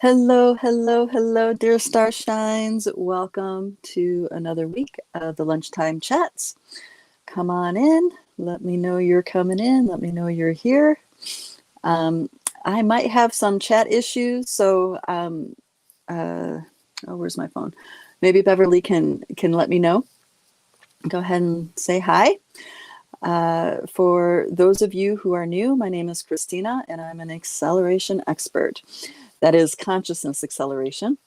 Hello, hello, hello, dear Starshines. Welcome to another week of the Lunchtime Chats. Come on in. Let me know you're coming in. Let me know you're here. I might have some chat issues, so where's my phone? Maybe Beverly can let me know. Go ahead and say hi. For those of you who are new, my name is Christina, and I'm an acceleration expert. That is consciousness acceleration.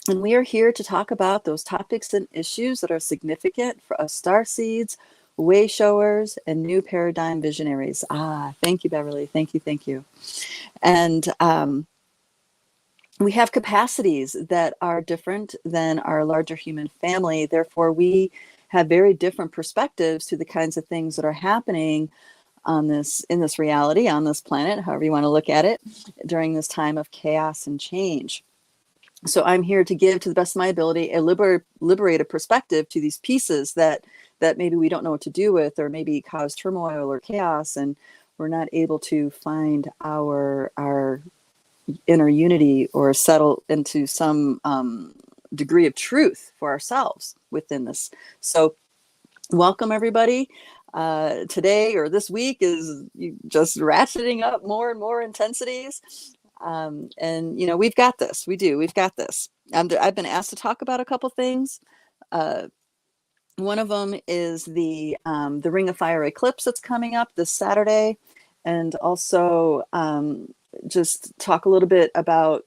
And we are here to talk about those topics and issues that are significant for us starseeds, way showers, and new paradigm visionaries. Thank you, Beverly. Thank you, thank you. And we have capacities that are different than our larger human family. Therefore, we have very different perspectives to the kinds of things that are happening in this reality, on this planet, however you want to look at it, during this time of chaos and change. So I'm here to give, to the best of my ability, a liberated perspective to these pieces that maybe we don't know what to do with, or maybe cause turmoil or chaos, and we're not able to find our inner unity or settle into some degree of truth for ourselves within this. So welcome, everybody. Today or this week is just ratcheting up more and more intensities. And, you know, we've got this. We've got this. I've been asked to talk about a couple things. One of them is the Ring of Fire eclipse that's coming up this Saturday. And also just talk a little bit about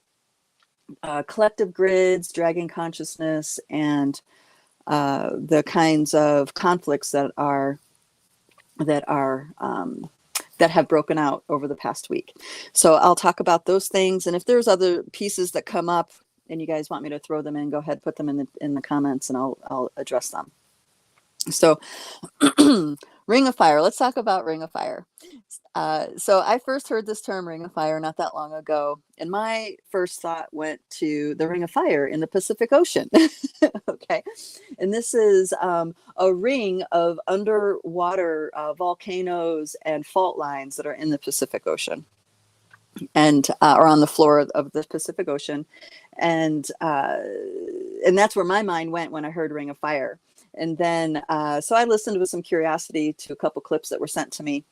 collective grids, dragon consciousness, and the kinds of conflicts that have broken out over the past week. So I'll talk about those things, and if there's other pieces that come up and you guys want me to throw them in, go ahead, put them in the comments, and I'll address them. So Ring of Fire. Let's talk about Ring of Fire. So I first heard this term Ring of Fire not that long ago, and my first thought went to the Ring of Fire in the Pacific Ocean. Okay, and this is a ring of underwater volcanoes and fault lines that are in the Pacific Ocean, and or on the floor of the Pacific Ocean, and that's where my mind went when I heard Ring of Fire. And then so I listened with some curiosity to a couple clips that were sent to me.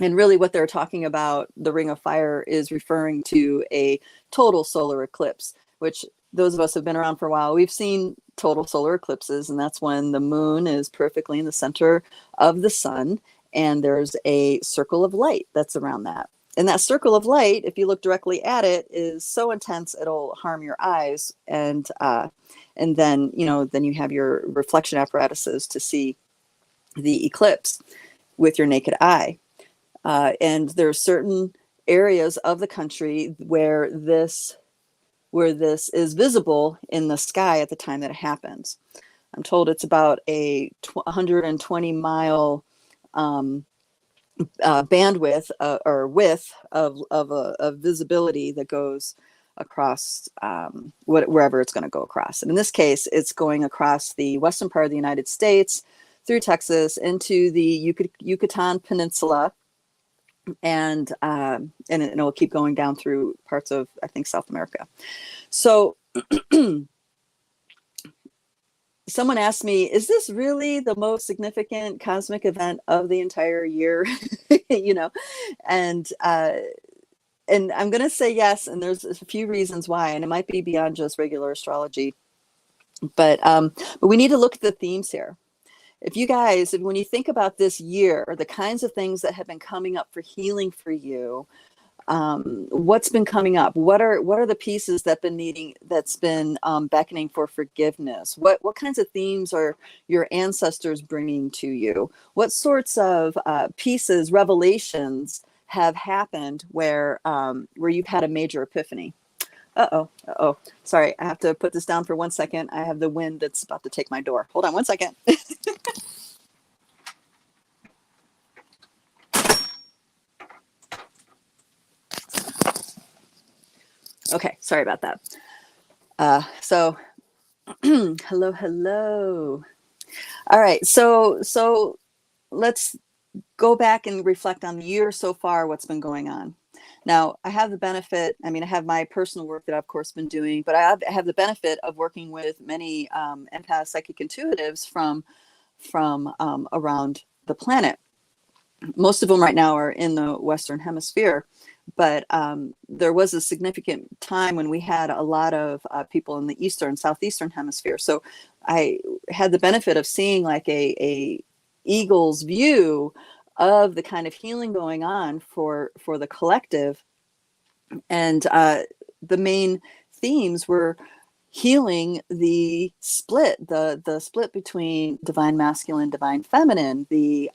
And really what they're talking about, the Ring of Fire, is referring to a total solar eclipse, which those of us who have been around for a while, we've seen total solar eclipses, and that's when the moon is perfectly in the center of the sun, and there's a circle of light that's around that. And that circle of light, if you look directly at it, is so intense it'll harm your eyes, and then you have your reflection apparatuses to see the eclipse with your naked eye. And there are certain areas of the country where this is visible in the sky at the time that it happens. I'm told it's about a 120 mile bandwidth or width of visibility that goes across wherever it's going to go across. And in this case, it's going across the western part of the United States, through Texas, into the Yucatan Peninsula, and it'll keep going down through parts of, I think, South America. So someone asked me, is this really the most significant cosmic event of the entire year? And I'm going to say yes, and there's a few reasons why, and it might be beyond just regular astrology, but we need to look at the themes here. If you guys, when you think about this year, the kinds of things that have been coming up for healing for you, what's been coming up? What are the pieces that's been beckoning for forgiveness? What kinds of themes are your ancestors bringing to you? What sorts of pieces, revelations have happened where you've had a major epiphany? Uh-oh. Sorry, I have to put this down for 1 second. I have the wind that's about to take my door. Hold on 1 second. Okay, sorry about that. So hello. All right, so let's go back and reflect on the year so far, what's been going on. Now, I have the benefit, I mean, I have my personal work that I've, of course, been doing, but I have the benefit of working with many empath psychic intuitives from around the planet. Most of them right now are in the Western Hemisphere, but there was a significant time when we had a lot of people in the Eastern, Southeastern Hemisphere. So I had the benefit of seeing like a eagle's view of the kind of healing going on for the collective. And the main themes were healing the split, the split between divine masculine, divine feminine, the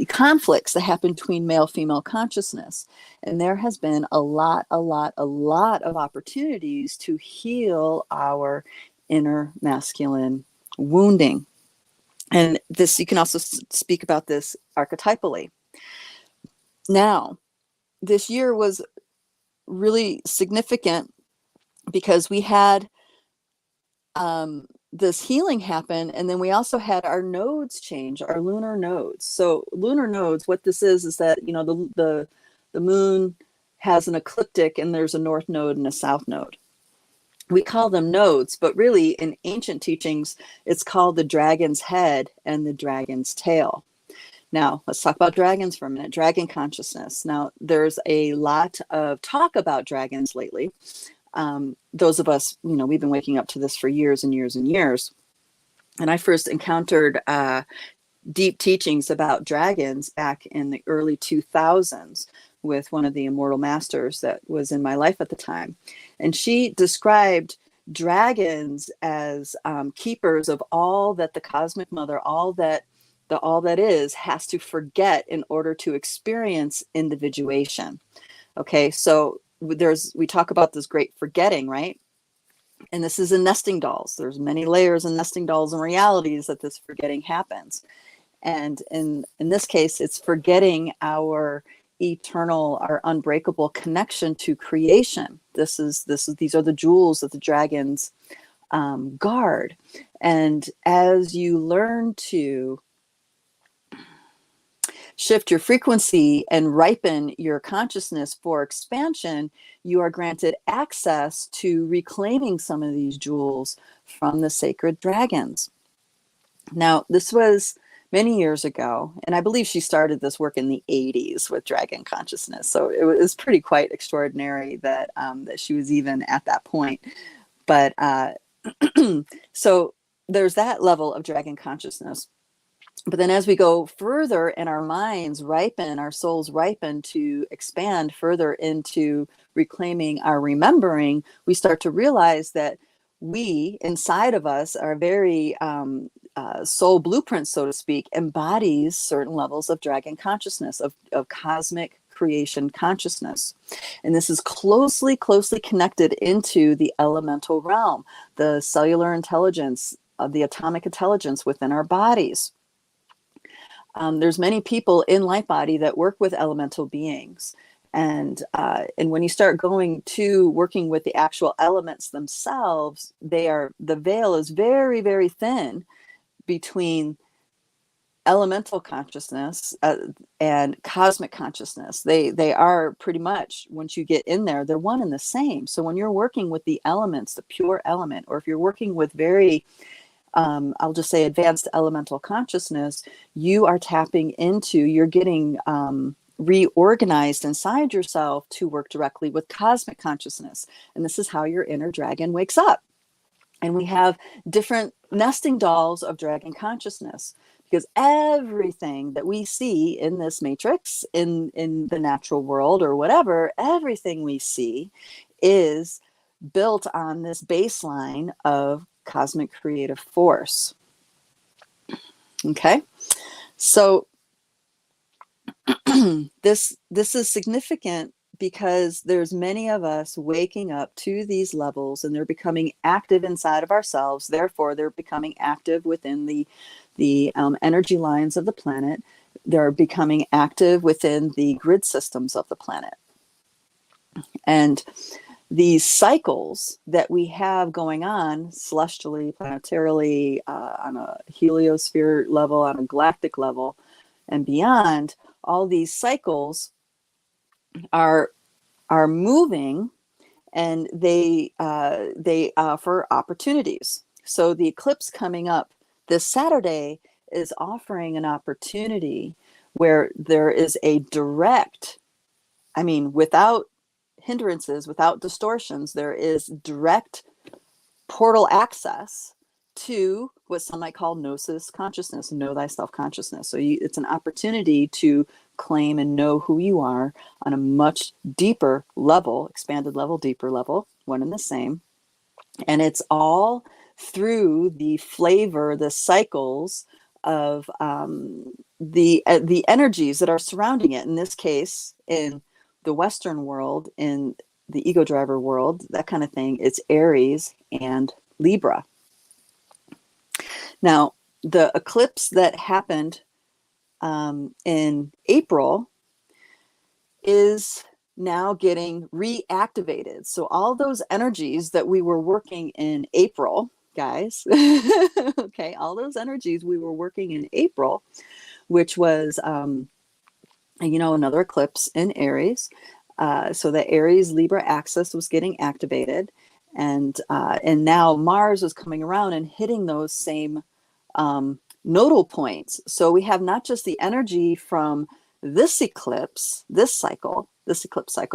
conflicts that happen between male female consciousness. And there has been a lot of opportunities to heal our inner masculine wounding. And this, you can also speak about this archetypally. Now, this year was really significant because we had this healing happen, and then we also had our nodes change, our lunar nodes. So lunar nodes, what this is that, you know, the moon has an ecliptic and there's a north node and a south node. We call them nodes, but really in ancient teachings, it's called the dragon's head and the dragon's tail. Now, let's talk about dragons for a minute, dragon consciousness. Now, there's a lot of talk about dragons lately. Those of us, you know, we've been waking up to this for years and years and years. And I first encountered deep teachings about dragons back in the early 2000s with one of the immortal masters that was in my life at the time. And she described dragons as keepers of all that the cosmic mother, all that is, has to forget in order to experience individuation. Okay, so we talk about this great forgetting, right? And this is in nesting dolls. There's many layers in nesting dolls and realities that this forgetting happens. And in this case, it's forgetting our eternal, our unbreakable connection to creation. These are the jewels that the dragons guard. And as you learn to shift your frequency and ripen your consciousness for expansion, you are granted access to reclaiming some of these jewels from the sacred dragons. Now, this was many years ago, and I believe she started this work in the 80s with dragon consciousness. So it was pretty quite extraordinary that that she was even at that point. But so there's that level of dragon consciousness. But then as we go further and our minds ripen, our souls ripen to expand further into reclaiming our remembering, we start to realize that we, inside of us, our very soul blueprint, so to speak, embodies certain levels of dragon consciousness, of cosmic creation consciousness. And this is closely connected into the elemental realm, the cellular intelligence, the atomic intelligence within our bodies. There's many people in Light Body that work with elemental beings. And when you start going to working with the actual elements themselves, the veil is very, very thin between elemental consciousness and cosmic consciousness. They are pretty much, once you get in there, they're one and the same. So when you're working with the elements, the pure element, or if you're working with very I'll just say advanced elemental consciousness, you are tapping into, you're getting reorganized inside yourself to work directly with cosmic consciousness. And this is how your inner dragon wakes up. And we have different nesting dolls of dragon consciousness, because everything that we see in this matrix, in the natural world or whatever, everything we see is built on this baseline of cosmic creative force. Okay, so this is significant because there's many of us waking up to these levels, and they're becoming active inside of ourselves. Therefore, they're becoming active within the energy lines of the planet. They're becoming active within the grid systems of the planet. And these cycles that we have going on celestially, planetarily, on a heliosphere level, on a galactic level, and beyond, all these cycles are moving, and they offer opportunities. So the eclipse coming up this Saturday is offering an opportunity where there is a direct, I mean, without hindrances, without distortions, there is direct portal access to what some might call gnosis consciousness, know thyself consciousness. So it's an opportunity to claim and know who you are on a much deeper level, expanded level, deeper level, one and the same. And it's all through the flavor, the cycles of the energies that are surrounding it. In this case, in the Western world, in the ego driver world, that kind of thing, it's Aries and Libra. Now, the eclipse that happened in April is now getting reactivated. So all those energies that we were working in April, guys, okay, all those energies we were working in April, which was, another eclipse in Aries. So the Aries Libra axis was getting activated, and now Mars was coming around and hitting those same nodal points. So we have not just the energy from this eclipse cycle,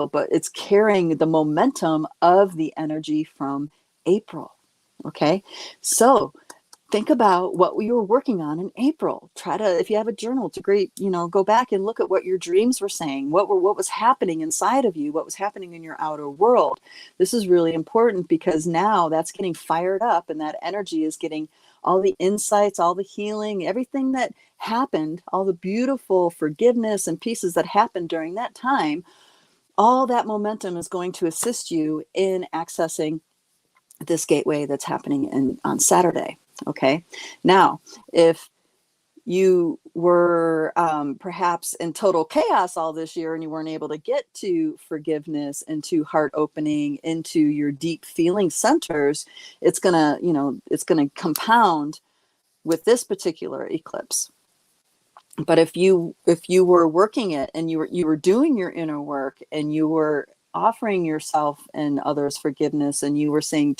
but it's carrying the momentum of the energy from April. Okay, so think about what we were working on in April. Try to, if you have a journal, it's a great, go back and look at what your dreams were saying, what was happening inside of you, what was happening in your outer world. This is really important because now that's getting fired up, and that energy is getting all the insights, all the healing, everything that happened, all the beautiful forgiveness and pieces that happened during that time. All that momentum is going to assist you in accessing this gateway that's happening on Saturday. Okay. Now, if you were perhaps in total chaos all this year and you weren't able to get to forgiveness, into heart opening, into your deep feeling centers, it's gonna compound with this particular eclipse. But if you were working it, and you were doing your inner work, and you were offering yourself and others forgiveness, and you were saying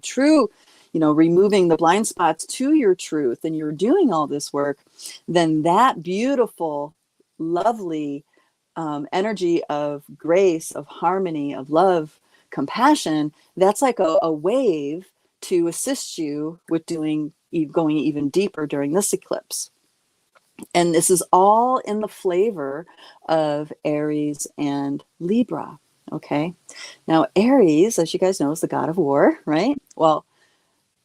true, removing the blind spots to your truth, and you're doing all this work, then that beautiful, lovely energy of grace, of harmony, of love, compassion, that's like a wave to assist you with going even deeper during this eclipse. And this is all in the flavor of Aries and Libra. Okay. Now, Aries, as you guys know, is the god of war, right? Well,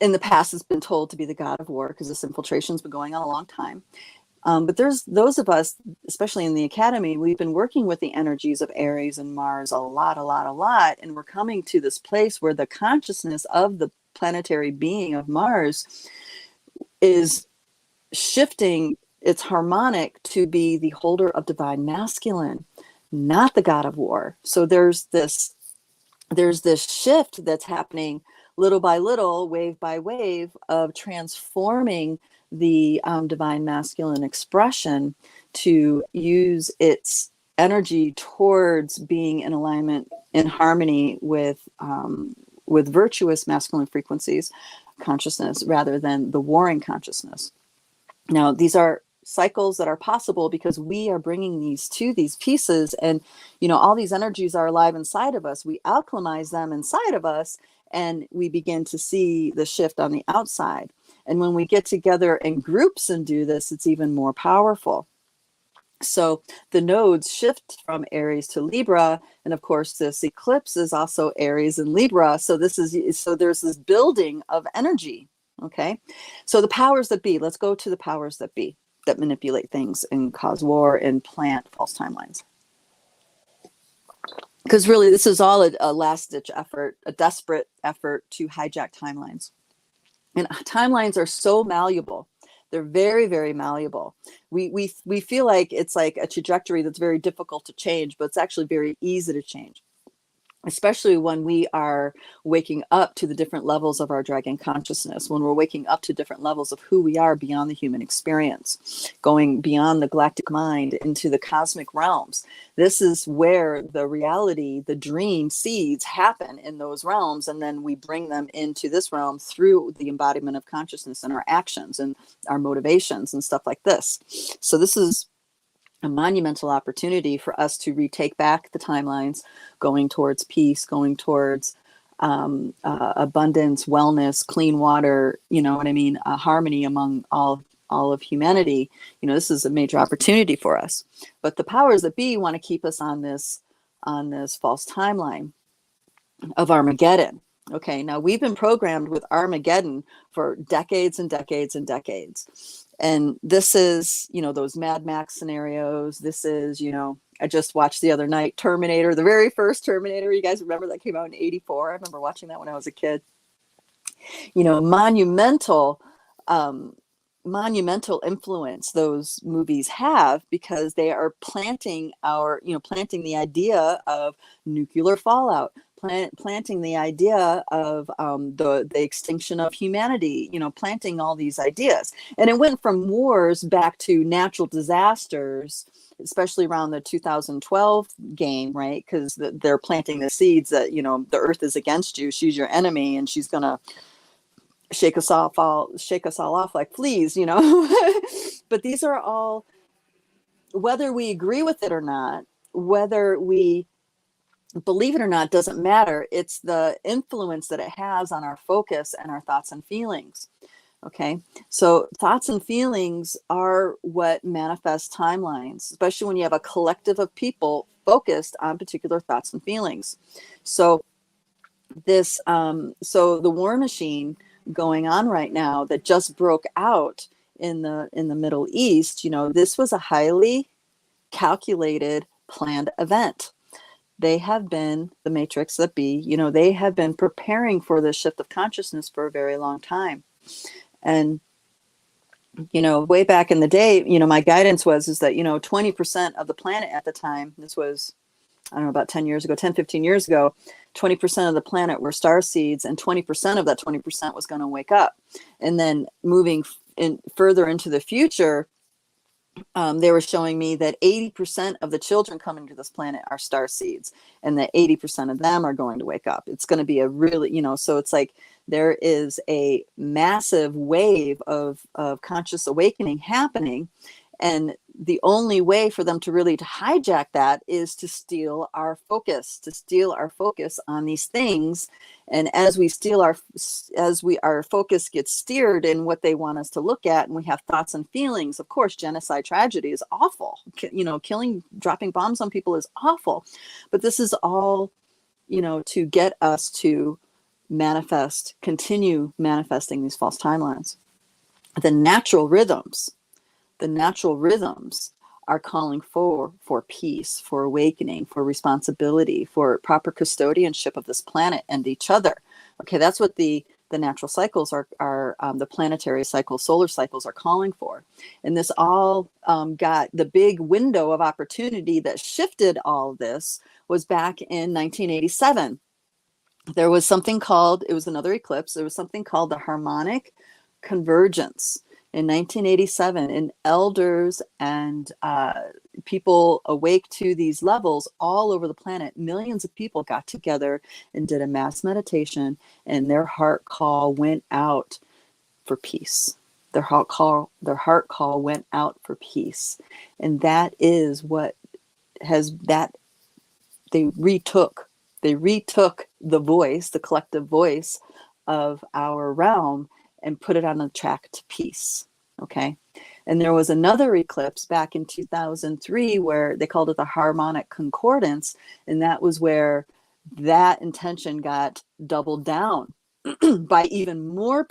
in the past, it's been told to be the god of war because this infiltration has been going on a long time. But there's those of us, especially in the academy, we've been working with the energies of Aries and Mars a lot. And we're coming to this place where the consciousness of the planetary being of Mars is shifting its harmonic to be the holder of divine masculine, not the god of war. So there's this shift that's happening little by little, wave by wave, of transforming the divine masculine expression to use its energy towards being in alignment, in harmony with virtuous masculine frequencies, consciousness, rather than the warring consciousness. Now, these are cycles that are possible because we are bringing these pieces, and all these energies are alive inside of us. We alchemize them inside of us, and we begin to see the shift on the outside. And when we get together in groups and do this, it's even more powerful. So the nodes shift from Aries to Libra, and of course this eclipse is also Aries and Libra. So there's this building of energy. Okay, so the powers that be. Let's go to the powers that be, that manipulate things and cause war and plant false timelines. Because really, this is all a last-ditch effort, a desperate effort to hijack timelines. And timelines are so malleable. They're very, very malleable. We feel like it's like a trajectory that's very difficult to change, but it's actually very easy to change. especially when we are waking up to the different levels of our dragon consciousness, when we're waking up to different levels of who we are beyond the human experience, going beyond the galactic mind into the cosmic realms. This is where the reality, the dream seeds happen in those realms, and then we bring them into this realm through the embodiment of consciousness and our actions and our motivations and stuff like this. So this is a monumental opportunity for us to retake back the timelines, going towards peace, going towards abundance, wellness, clean water, you know what I mean, harmony among all of humanity. You know, this is a major opportunity for us. But the powers that be want to keep us on this false timeline of Armageddon. Okay, now we've been programmed with Armageddon for decades and decades and decades. And this is, you know, those Mad Max scenarios. This is, you know, I just watched the other night Terminator, the very first Terminator. You guys remember that came out in '84? I remember watching that when I was a kid. You know, monumental influence those movies have, because they are planting planting the idea of nuclear fallout, planting the idea of the extinction of humanity, you know, planting all these ideas. And it went from wars back to natural disasters, especially around the 2012 game, right? Because they're planting the seeds that, you know, the earth is against you, she's your enemy, and she's gonna shake us all off like fleas, you know. But these are all, whether we agree with it or not, whether we believe it or not, doesn't matter. It's the influence that it has on our focus and our thoughts and feelings. Okay, so thoughts and feelings are what manifest timelines, especially when you have a collective of people focused on particular thoughts and feelings. So so the war machine going on right now that just broke out in the Middle East, you know, this was a highly calculated, planned event. They have been, the matrix that be, you know, they have been preparing for this shift of consciousness for a very long time. And, you know, way back in the day, you know, my guidance is that, you know, 20% of the planet at the time, this was, I don't know, about 10 years ago, 10, 15 years ago, 20% of the planet were star seeds, and 20% of that 20% was going to wake up. And then moving further into the future, they were showing me that 80% of the children coming to this planet are star seeds, and that 80% of them are going to wake up. It's going to be a really, you know, so it's like there is a massive wave of conscious awakening happening. And the only way for them to really to hijack that is to steal our focus on these things. And as our focus gets steered in what they want us to look at, and we have thoughts and feelings, of course, genocide tragedy is awful. You know, dropping bombs on people is awful. But this is all, you know, to get us to continue manifesting these false timelines. The natural rhythms are calling for peace, for awakening, for responsibility, for proper custodianship of this planet and each other. Okay, that's what the natural cycles are the planetary cycles, solar cycles are calling for. And this all got the big window of opportunity that shifted all this was back in 1987. There was something called, it was another eclipse, there was something called the harmonic convergence in 1987, and elders and people awake to these levels all over the planet, millions of people got together and did a mass meditation, and their heart call went out for peace. Their heart call went out for peace. And that is what they retook the voice, the collective voice of our realm, and put it on a track to peace. Okay. And there was another eclipse back in 2003 where they called it the harmonic concordance. And that was where that intention got doubled down by even more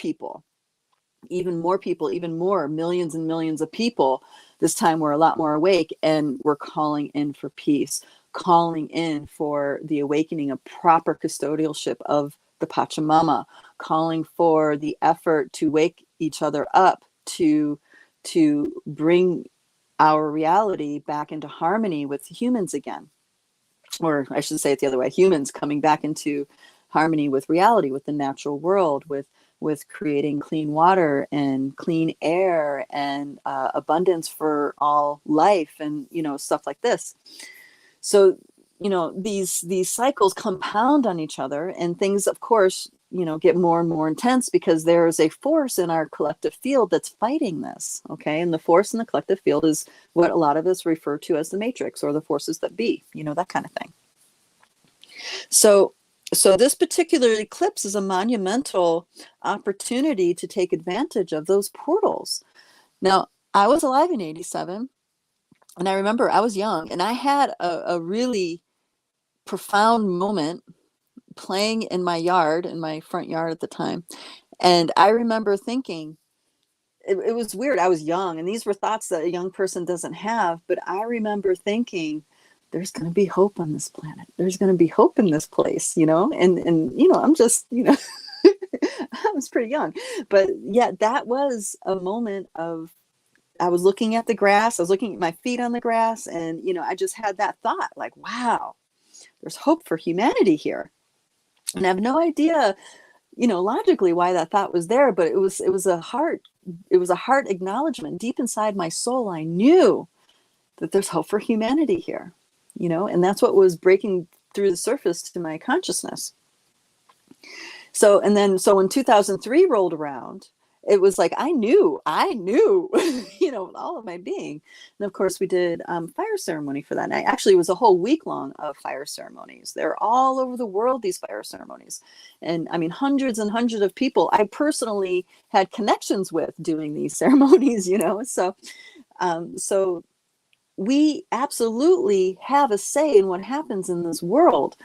millions and millions of people. This time we're a lot more awake, and we're calling in for peace, calling in for the awakening of proper custodialship of the Pachamama, calling for the effort to wake each other up to bring our reality back into harmony with humans again. or I should say it the other way, humans coming back into harmony with reality, with the natural world, with creating clean water and clean air and abundance for all life, and stuff like this. So these cycles compound on each other, and things, of course, get more and more intense because there is a force in our collective field that's fighting this. Okay, and the force in the collective field is what a lot of us refer to as the matrix, or the forces that be, that kind of thing. So this particular eclipse is a monumental opportunity to take advantage of those portals. Now, I was alive in 87, and I remember I was young, and I had a really profound moment playing in my yard, in my front yard at the time. And I remember thinking, it was weird. I was young, and these were thoughts that a young person doesn't have. But I remember thinking, there's going to be hope on this planet. There's going to be hope in this place, and I'm just, I was pretty young. But yeah, that was a moment of, I was looking at the grass. I was looking at my feet on the grass, and, I just had that thought, like, wow, there's hope for humanity here. And I have no idea, logically why that thought was there, but it was a heart acknowledgement deep inside my soul. I knew that there's hope for humanity here, and that's what was breaking through the surface to my consciousness. So when 2003 rolled around, it was like, I knew, with all of my being. And of course we did fire ceremony for that night. Actually, it was a whole week long of fire ceremonies. They're all over the world, these fire ceremonies. And I mean, hundreds and hundreds of people I personally had connections with doing these ceremonies, so we absolutely have a say in what happens in this world.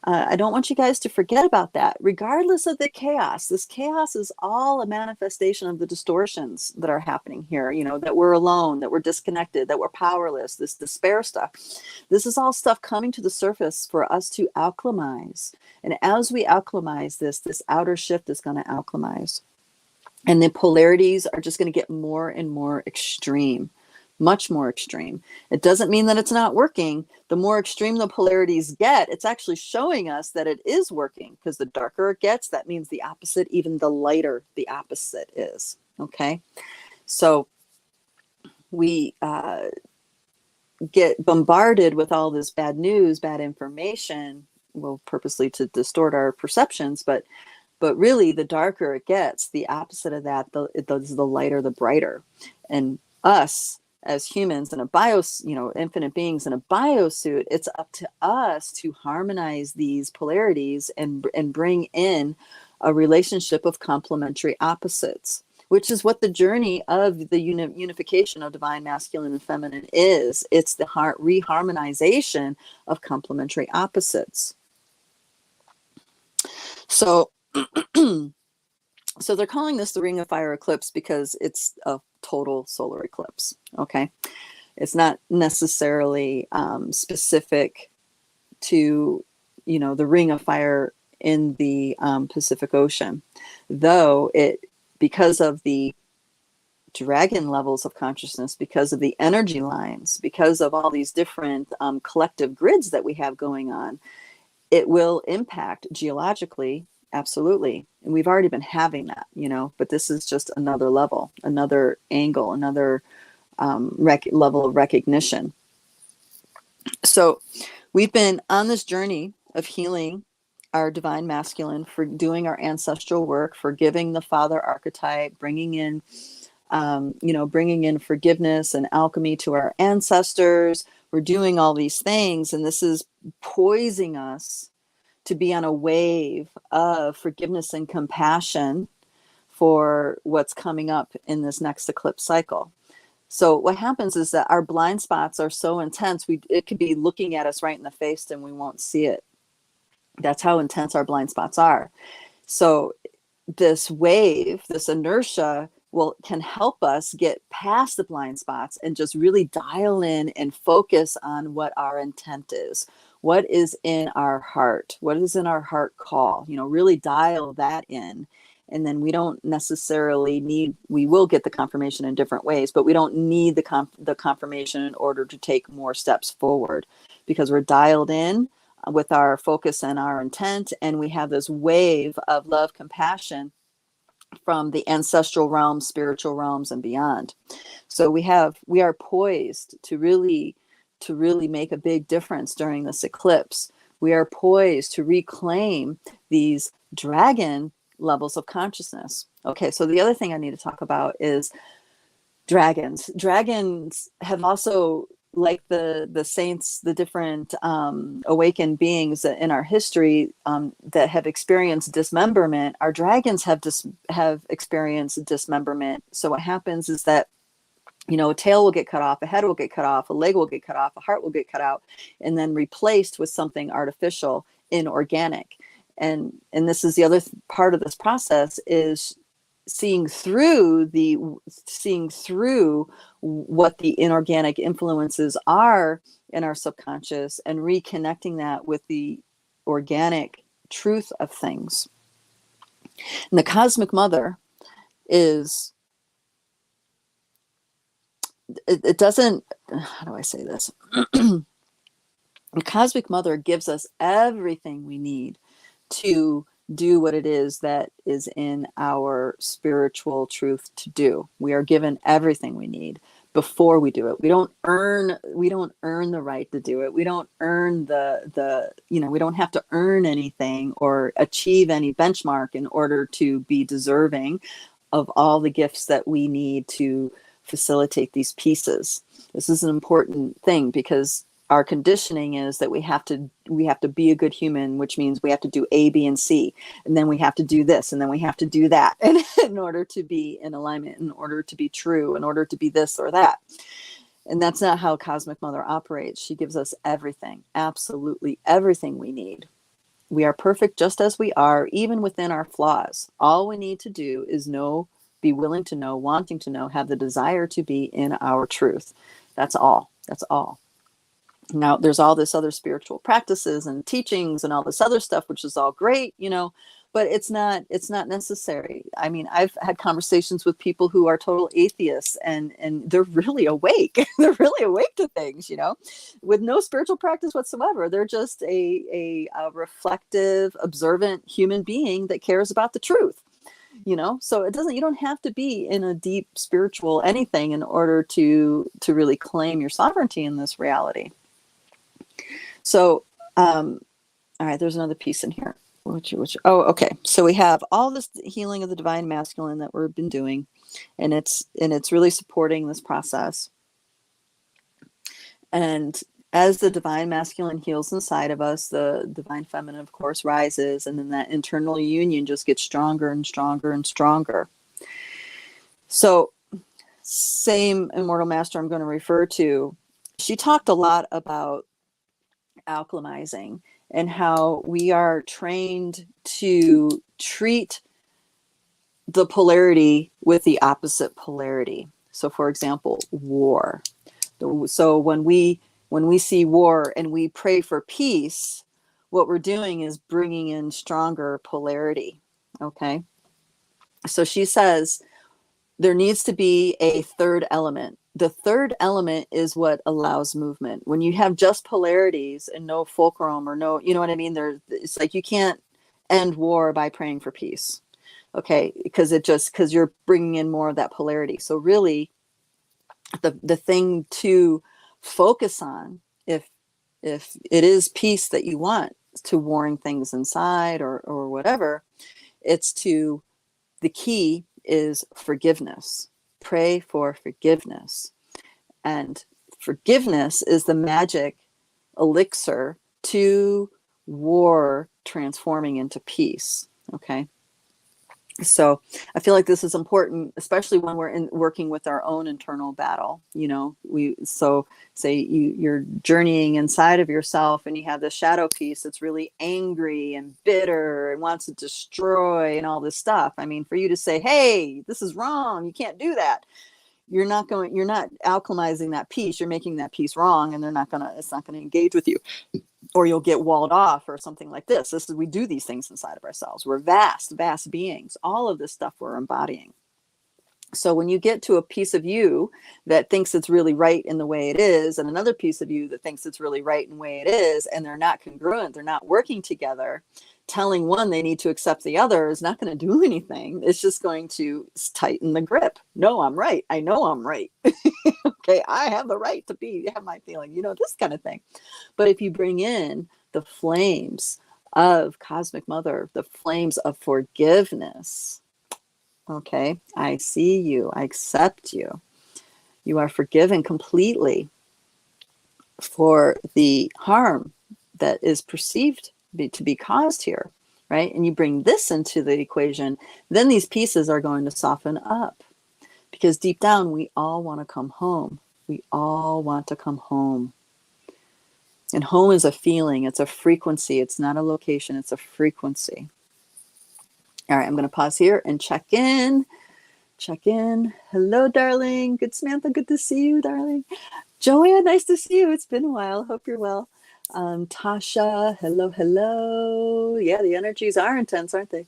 I don't want you guys to forget about that. Regardless of the chaos, this chaos is all a manifestation of the distortions that are happening here, that we're alone, that we're disconnected, that we're powerless, this despair stuff. This is all stuff coming to the surface for us to alchemize. And as we alchemize this outer shift is going to alchemize. And the polarities are just going to get more and more extreme. Much more extreme. It doesn't mean that it's not working. The more extreme the polarities get, it's actually showing us that it is working, because the darker it gets, that means the opposite, even the lighter the opposite is. Okay. So we get bombarded with all this bad news, bad information, well, purposely to distort our perceptions, but really the darker it gets, the opposite of that, the lighter, the brighter. And us, as humans and infinite beings in a biosuit, it's up to us to harmonize these polarities and bring in a relationship of complementary opposites, which is what the journey of the unification of divine masculine and feminine is. It's the reharmonization of complementary opposites. So they're calling this the Ring of Fire eclipse because it's a total solar eclipse. Okay. It's not necessarily specific to, the Ring of Fire in the Pacific Ocean, though because of the dragon levels of consciousness, because of the energy lines, because of all these different collective grids that we have going on, it will impact geologically. Absolutely. And we've already been having that, but this is just another level, another angle, another level of recognition. So we've been on this journey of healing our divine masculine, for doing our ancestral work, for giving the father archetype, bringing in forgiveness and alchemy to our ancestors. We're doing all these things, and this is poising us to be on a wave of forgiveness and compassion for what's coming up in this next eclipse cycle. So what happens is that our blind spots are so intense, it could be looking at us right in the face and we won't see it. That's how intense our blind spots are. So this wave, this inertia can help us get past the blind spots and just really dial in and focus on what our intent is. What is in our heart? What is in our heart call? Really dial that in. And then we don't necessarily we will get the confirmation in different ways, but we don't need the confirmation in order to take more steps forward, because we're dialed in, with our focus and our intent. And we have this wave of love, compassion from the ancestral realms, spiritual realms, and beyond. So we are poised to really make a big difference during this eclipse. We are poised to reclaim these dragon levels of consciousness. Okay, so the other thing I need to talk about is dragons. Dragons have also, like the saints, the different awakened beings in our history that have experienced dismemberment. Our dragons have experienced dismemberment. So what happens is that, you know, a tail will get cut off, a head will get cut off, a leg will get cut off, a heart will get cut out, and then replaced with something artificial, inorganic. And this is the other part of this process, is seeing through what the inorganic influences are in our subconscious and reconnecting that with the organic truth of things. And the cosmic mother is, it doesn't, how do I say this? The cosmic mother gives us everything we need to do what it is that is in our spiritual truth to do. We are given everything we need before we do it. We don't earn the right to do it. We don't earn we don't have to earn anything or achieve any benchmark in order to be deserving of all the gifts that we need to facilitate these pieces. This is an important thing, because our conditioning is that we have to be a good human, which means we have to do A, B, and C, and then we have to do this, and then we have to do that, and in order to be in alignment, in order to be true, in order to be this or that. And that's not how Cosmic Mother operates. She gives us everything, absolutely everything we need. We are perfect just as we are, even within our flaws. All we need to do is know, be willing to know, wanting to know, have the desire to be in our truth. That's all. That's all. Now, there's all this other spiritual practices and teachings and all this other stuff, which is all great, you know, but it's not necessary. I mean, I've had conversations with people who are total atheists, and they're really awake. They're really awake to things, you know, with no spiritual practice whatsoever. They're just a reflective, observant human being that cares about the truth. You know, so you don't have to be in a deep spiritual anything in order to really claim your sovereignty in this reality. So, all right, there's another piece in here. Okay. So we have all this healing of the divine masculine that we've been doing, and it's really supporting this process. And as the divine masculine heals inside of us, the divine feminine, of course, rises, and then that internal union just gets stronger and stronger and stronger. So, same immortal master I'm going to refer to, she talked a lot about alchemizing and how we are trained to treat the polarity with the opposite polarity. So, for example, war. So when we see war and we pray for peace, what we're doing is bringing in stronger polarity. Okay. So she says there needs to be a third element. The third element is what allows movement. When you have just polarities and no fulcrum or no, you know what I mean? It's like you can't end war by praying for peace. Okay. Because you're bringing in more of that polarity. So really, the thing to focus on, if it is peace that you want, to warring things inside or whatever, the key is forgiveness. Pray for forgiveness. And forgiveness is the magic elixir to war transforming into peace. Okay. So I feel like this is important, especially when we're working with our own internal battle. You know, say you're journeying inside of yourself and you have this shadow piece that's really angry and bitter and wants to destroy and all this stuff. I mean, for you to say, hey, this is wrong, you can't do that, you're not alchemizing that piece. You're making that piece wrong, and it's not gonna engage with you, or you'll get walled off or something like this. We do these things inside of ourselves. We're vast beings. All of this stuff we're embodying. So when you get to a piece of you that thinks it's really right in the way it is, and another piece of you that thinks it's really right in the way it is, and they're not congruent, they're not working together, telling one they need to accept the other is not going to do anything. It's just going to tighten the grip. No, I'm right. I know I'm right. Okay, I have the right to have my feeling, this kind of thing. But if you bring in the flames of Cosmic Mother, the flames of forgiveness, okay, I see you, I accept you. You are forgiven completely for the harm that is perceived to be caused here, right? And you bring this into the equation, then these pieces are going to soften up, because deep down, we all want to come home. We all want to come home. And home is a feeling, it's a frequency, it's not a location, it's a frequency. All right, I'm going to pause here and check in. Hello, darling. Good, Samantha. Good to see you, darling. Joanne, nice to see you. It's been a while. Hope you're well. Tasha, hello. Yeah, the energies are intense, aren't they?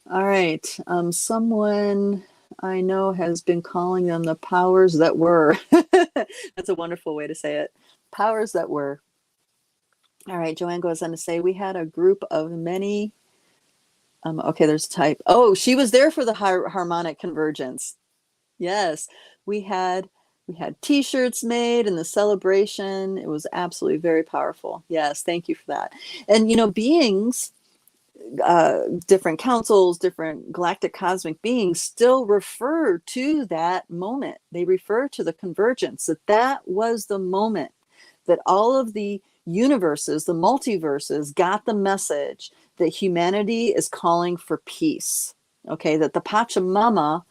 All right. Someone I know has been calling them the powers that were. That's a wonderful way to say it. Powers that were. All right. Joanne goes on to say, we had a group of many. Okay, there's type. Oh, she was there for the harmonic convergence. Yes, we had t-shirts made in the celebration. It was absolutely very powerful. Yes, thank you for that. And beings, different councils, different galactic cosmic beings still refer to that moment. They refer to the convergence, that was the moment that all of the universes, the multiverses, got the message that humanity is calling for peace. Okay, that the Pachamama,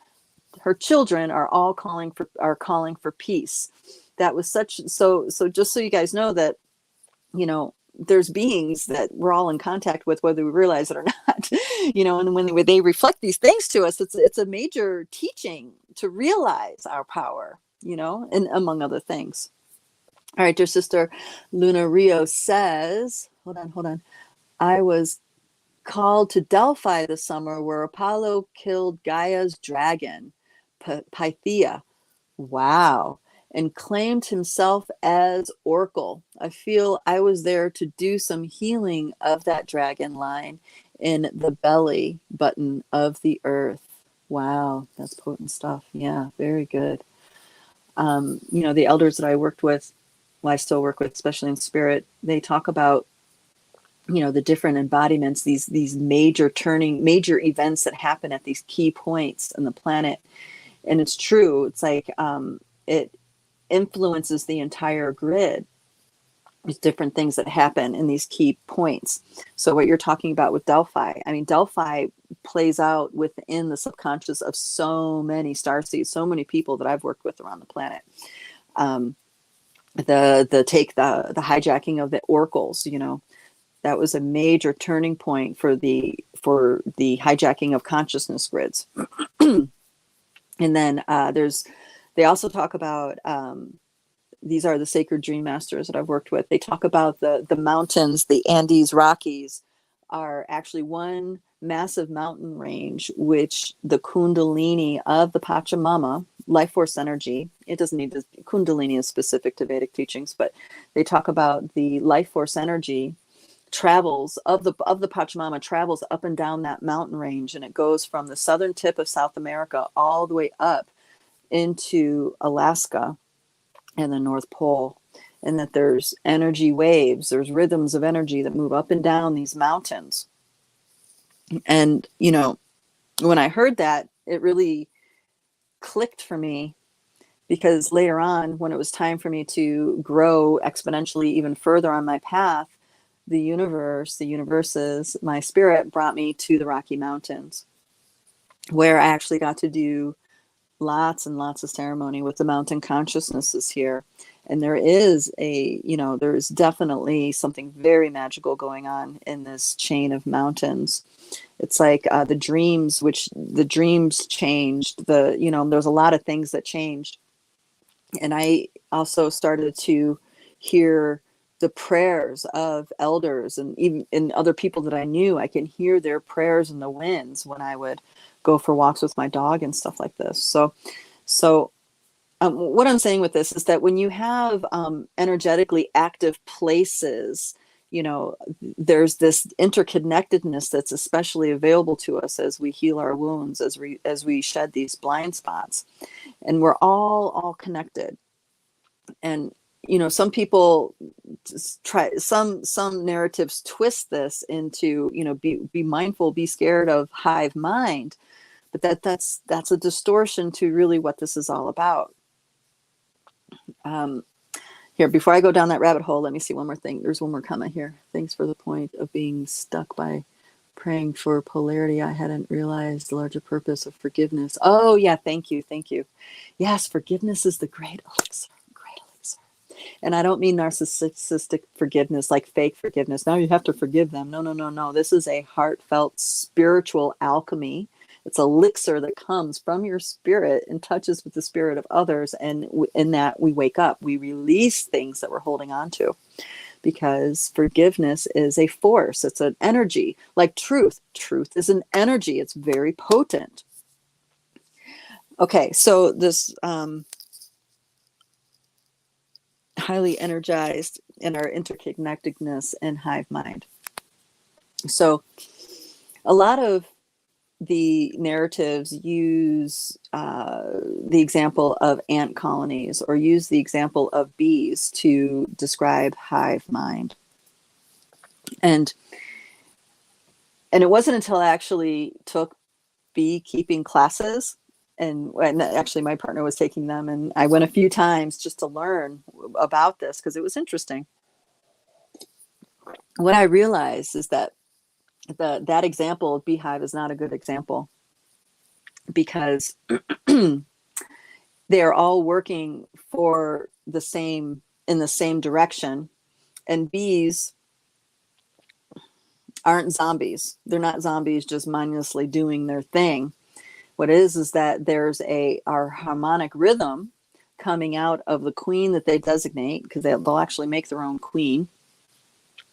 her children, are all calling for peace. That was so just so you guys know that there's beings that we're all in contact with, whether we realize it or not. And when they reflect these things to us, it's a major teaching to realize our power, and among other things. All right, dear sister Luna Rio says, hold on. I was called to Delphi this summer, where Apollo killed Gaia's dragon, Pythia. Wow. And claimed himself as Oracle. I feel I was there to do some healing of that dragon line in the belly button of the earth. Wow, that's potent stuff. Yeah, very good. The elders that I worked with, well, I still work with, especially in spirit, they talk about the different embodiments, these major events that happen at these key points in the planet. And it's true. It's like it influences the entire grid. There's different things that happen in these key points. So what you're talking about with Delphi, I mean, Delphi plays out within the subconscious of so many starseeds, so many people that I've worked with around the planet. The hijacking of the oracles, that was a major turning point for the hijacking of consciousness grids. And then they also talk about, these are the sacred dream masters that I've worked with. They talk about the mountains, the Andes Rockies are actually one massive mountain range, which the Kundalini of the Pachamama, life force energy, it doesn't need to, Kundalini is specific to Vedic teachings, but they talk about the life force energy travels of the Pachamama, travels up and down that mountain range, and it goes from the southern tip of South America all the way up into Alaska and the North Pole. And that there's energy waves, there's rhythms of energy that move up and down these mountains. And when I heard that, it really clicked for me, because later on, when it was time for me to grow exponentially even further on my path, the universes, my spirit brought me to the Rocky Mountains, where I actually got to do lots and lots of ceremony with the mountain consciousnesses here. And there is there's definitely something very magical going on in this chain of mountains. It's like the dreams changed. There's a lot of things that changed. And I also started to hear the prayers of elders, and even in other people that I knew. I can hear their prayers in the winds when I would go for walks with my dog and stuff like this. So what I'm saying with this is that when you have energetically active places, you know, there's this interconnectedness that's especially available to us as we heal our wounds, as we shed these blind spots, and we're all connected. And you know, some people try, some narratives twist this into, you know, be mindful, be scared of hive mind, but that's a distortion to really what this is all about. Here, before I go down that rabbit hole, let me see one more thing. There's one more comment here. Thanks for the point of being stuck by praying for polarity. I hadn't realized the larger purpose of forgiveness. Oh yeah, thank you. Yes, forgiveness is the great elixir. And I don't mean narcissistic forgiveness, like fake forgiveness. Now you have to forgive them. No. This is a heartfelt spiritual alchemy. It's an elixir that comes from your spirit and touches with the spirit of others. And in that, we wake up. We release things that we're holding on to. Because forgiveness is a force. It's an energy. Like truth. Truth is an energy. It's very potent. Okay, so this... highly energized in our interconnectedness and hive mind. So a lot of the narratives use the example of ant colonies or use the example of bees to describe hive mind. And it wasn't until I actually took beekeeping classes, and actually my partner was taking them, and I went a few times just to learn about this because it was interesting. What I realized is that that example of beehive is not a good example, because they are all working for the same, in the same direction, and bees aren't zombies. They're not zombies just mindlessly doing their thing. What it is that there's our harmonic rhythm coming out of the queen that they designate, because they'll actually make their own queen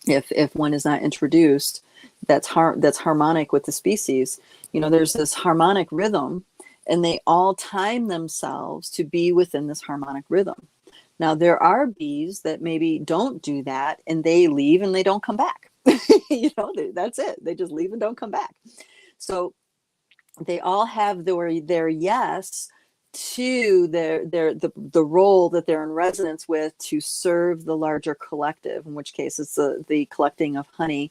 if one is not introduced that's harmonic with the species. You know, there's this harmonic rhythm, and they all time themselves to be within this harmonic rhythm. Now, there are bees that maybe don't do that, and they leave and they don't come back. You know, that's it. They just leave and don't come back. So they all have their yes to the role that they're in resonance with to serve the larger collective, in which case it's the collecting of honey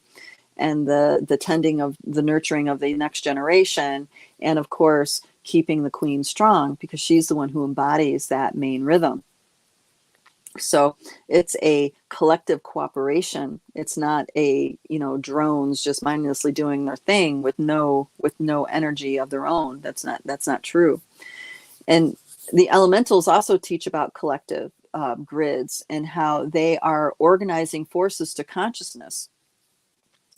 and the tending of the nurturing of the next generation, and of course keeping the queen strong, because she's the one who embodies that main rhythm. So it's a collective cooperation. It's not drones just mindlessly doing their thing with no energy of their own. That's not true. And the elementals also teach about collective grids and how they are organizing forces to consciousness.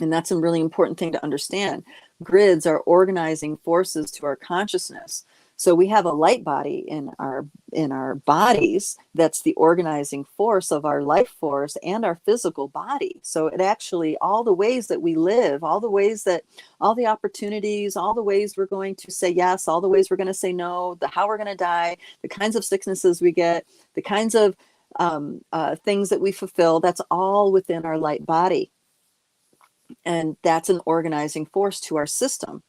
And that's a really important thing to understand. Grids are organizing forces to our consciousness. So we have a light body in our bodies that's the organizing force of our life force and our physical body. So it actually, all the ways that we live, all the opportunities, all the ways we're going to say yes, all the ways we're going to say no, how we're going to die, the kinds of sicknesses we get, the kinds of things that we fulfill, that's all within our light body. And that's an organizing force to our system.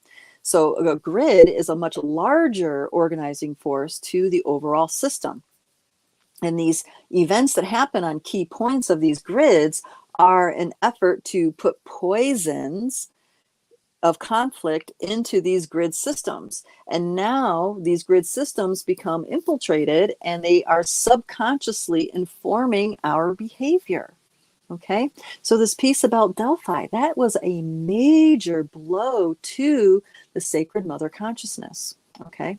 So a grid is a much larger organizing force to the overall system. And these events that happen on key points of these grids are an effort to put poisons of conflict into these grid systems. And now these grid systems become infiltrated, and they are subconsciously informing our behavior. Okay, so this piece about Delphi, that was a major blow to the sacred mother consciousness. Okay,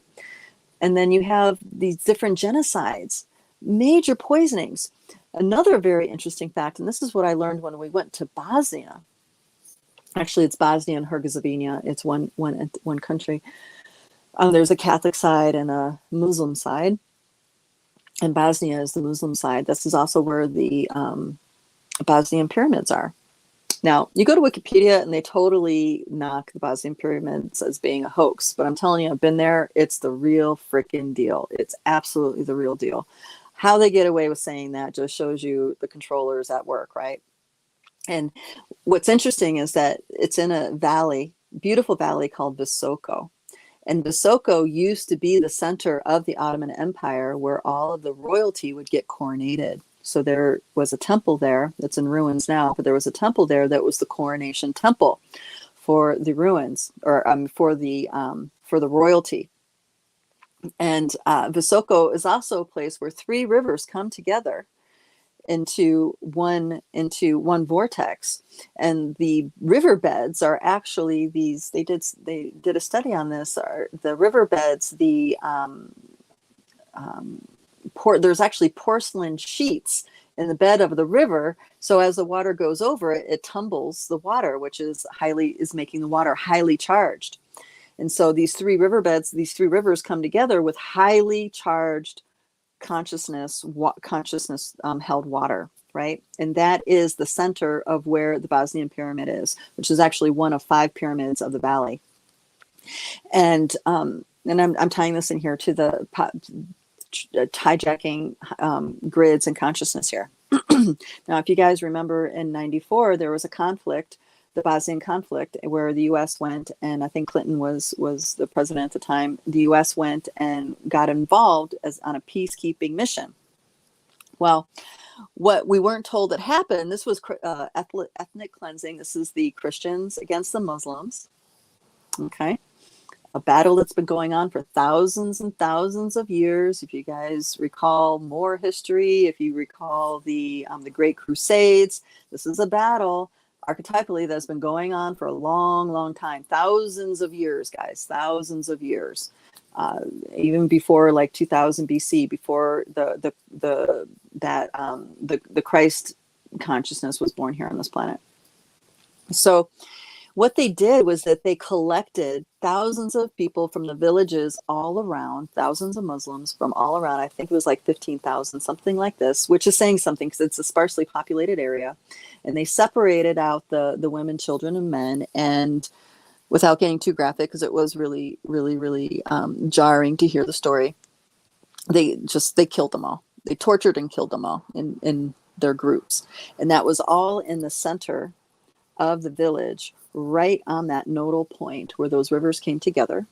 and then you have these different genocides, major poisonings. Another very interesting fact, and this is what I learned when we went to Bosnia. Actually, it's Bosnia and Herzegovina. It's one country. There's a Catholic side and a Muslim side, and Bosnia is the Muslim side. This is also where the Bosnian pyramids are. Now, you go to Wikipedia and they totally knock the Bosnian pyramids as being a hoax. But I'm telling you, I've been there. It's the real freaking deal. It's absolutely the real deal. How they get away with saying that just shows you the controllers at work, right? And what's interesting is that it's in a valley, beautiful valley called Visoko. And Visoko used to be the center of the Ottoman Empire where all of the royalty would get coronated. So there was a temple there that's in ruins now, but there was a temple there that was the coronation temple for the ruins, or for the royalty. And Visoko is also a place where three rivers come together into one vortex, and the riverbeds are actually these. They did a study on this. Are the riverbeds there's actually porcelain sheets in the bed of the river, so as the water goes over it, it tumbles the water, which is making the water highly charged. And so these three rivers come together with highly charged consciousness held water, right? And that is the center of where the Bosnian pyramid is, which is actually one of 5 pyramids of the valley. And I'm tying this in here to the hijacking grids and consciousness here. Now, if you guys remember, in '94 there was a conflict, the Bosnian conflict, where the U.S. went, and I think Clinton was the president at the time. The U.S. went and got involved on a peacekeeping mission. Well, what we weren't told that happened, this was ethnic cleansing. This is the Christians against the Muslims. Okay. A battle that's been going on for thousands and thousands of years. If you guys recall more history, if you recall the Great Crusades, this is a battle archetypally that's been going on for a long, long time. Thousands of years, guys, thousands of years. Even before like 2000 BC, before the Christ consciousness was born here on this planet. So what they did was that they collected thousands of people from the villages all around, thousands of Muslims from all around. I think it was like 15,000, something like this, which is saying something because it's a sparsely populated area. And they separated out the women, children, and men. And without getting too graphic, because it was really, really, really jarring to hear the story, they killed them all. They tortured and killed them all in their groups. And that was all in the center of the village, right on that nodal point where those rivers came together